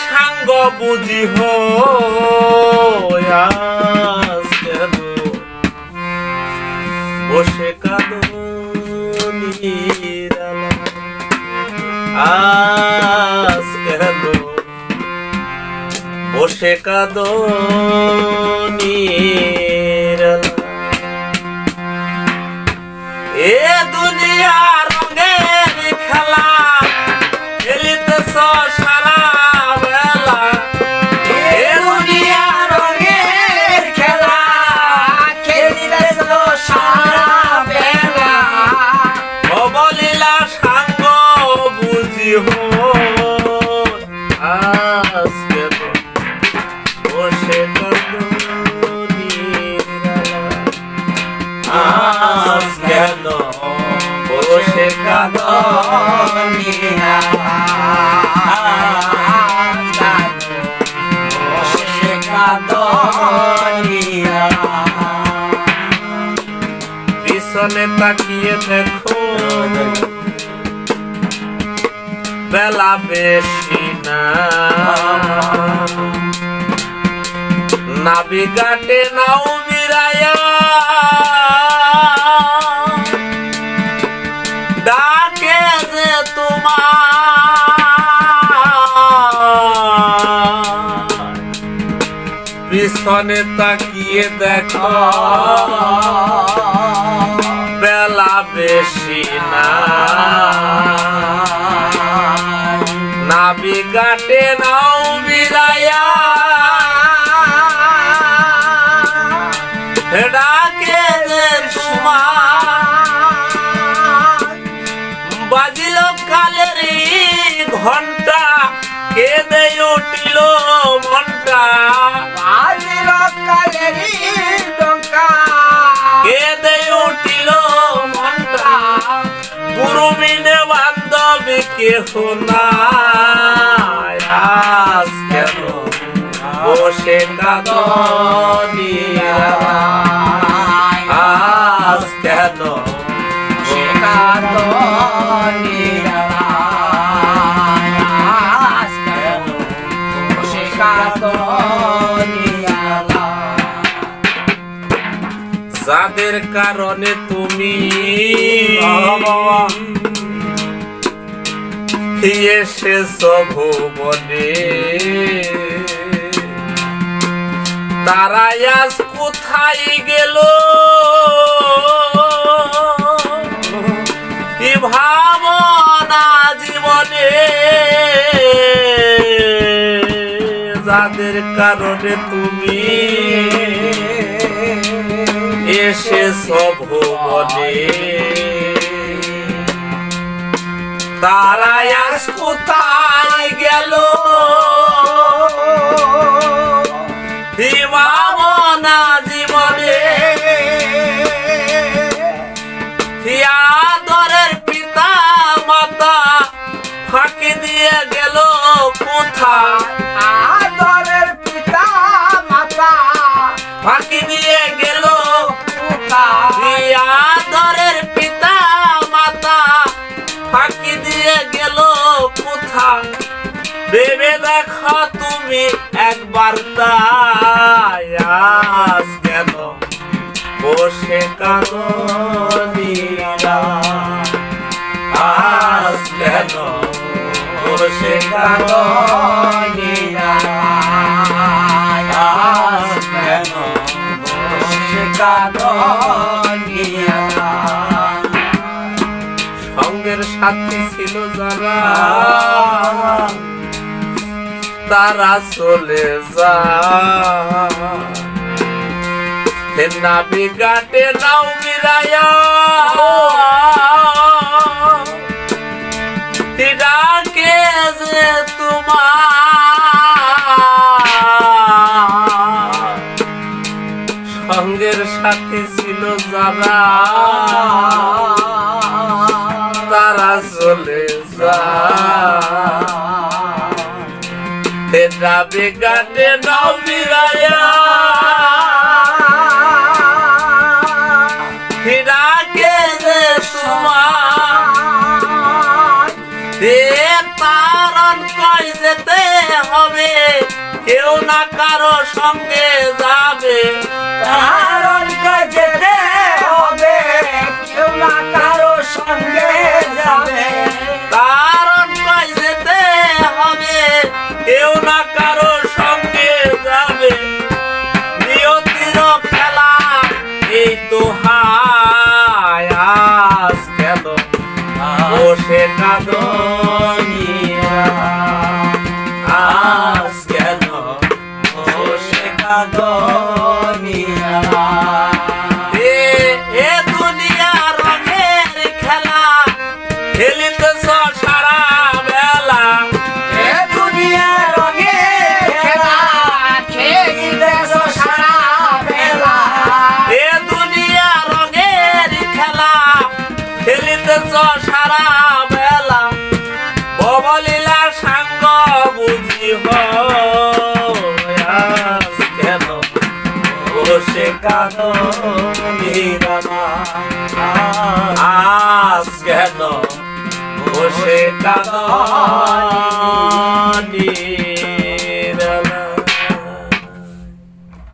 সাঙ্গ বুঝি কেন বসে কাঁদো আজ কেন বসে কাঁদো এ দুনিয়া রঙের খেলা খেলিতেছ সারা বেলা এ দুনিয়া রঙের খেলা খেলিতেছ সারা বেলা অবলীলা সাঙ্গ বুঝি আজ কেন বসে কাঁদো আজ কেন বসে কাঁদো বসে কাঁদো পিছনে তাকিয়ে দেখো বেলা বেশি না নাবি ঘাটে নাও বিরায়া ডাকে যে তোমার পিছনে তাকিয়ে দেখো বেলা বেশি না নাবি ঘাটে নাও বিরায়া ডাকে যে তোমার বাজিল কালেরই ঘন্টা কেঁদে উঠিল মনটা বাজিল কালেরই ডঙ্কা কেঁদে উঠিল মনটা গুরুমিনে বান্ধবী কেহ নাই আজ কেন বসে কাঁদো আজ কেন বসে কাঁদো আজ কেন বসে কাঁদো যাদের কারণে তুমি এসেছ ভুবনে তারা আজ কোথায় গেল কি ভাবনা জীবনে যাদের কারণে তুমি এসেছ ভুবনে তারা আজ কোথায় গেল ভাবনা জীবনে আদরের পিতা মাতা ফাঁকি দিয়ে গেল কোথায় আদরের পিতা মাতা ফাঁকি দিয়ে গেল কোথায় আদরের পিতা মাতা ফাঁকি দিয়ে গেল কোথায় ভেবে দেখো তুমি একবার তাই আজ কেন বসে কাঁদো আজ কেন বসে কাঁদো আজ কেন বসে কাঁদো সঙ্গের সাথী ছিল যারা তারা চলে যায় নাবি ঘাটে নাও বিরায়া ডাকে যে তোমার সঙ্গের সাথী ছিল যারা তারা চলে যায় নাবি ঘাটে নাও বিরায়া ডাকে যে তোমার তারা কারণ কয় যেতে হবে কেউ না কারো সঙ্গে যাবে কারণ কয় যেতে হবে কেউ না কারো সঙ্গে যাবে কারণ কয় যেতে হবে কেউ না কারো সঙ্গে যাবে নিয়তির খেলা এই তো হায় আজ কেন বসে কাঁদনিয়া আজ কেন বসে কাঁদনিয়া এ দুনিয়া রঙের খেলা খেলিতেছ সারা বেলা এ দুনিয়া রঙের খেলা খেলিতেছ সারা বেলা এ দুনিয়া রঙের খেলা খেলিতেছ সারা বেলা ববলীলা সাঙ্গ বুঝি আজ কেন বসে কাঁদনিয়া আজ কেন বসে কাঁদনিয়া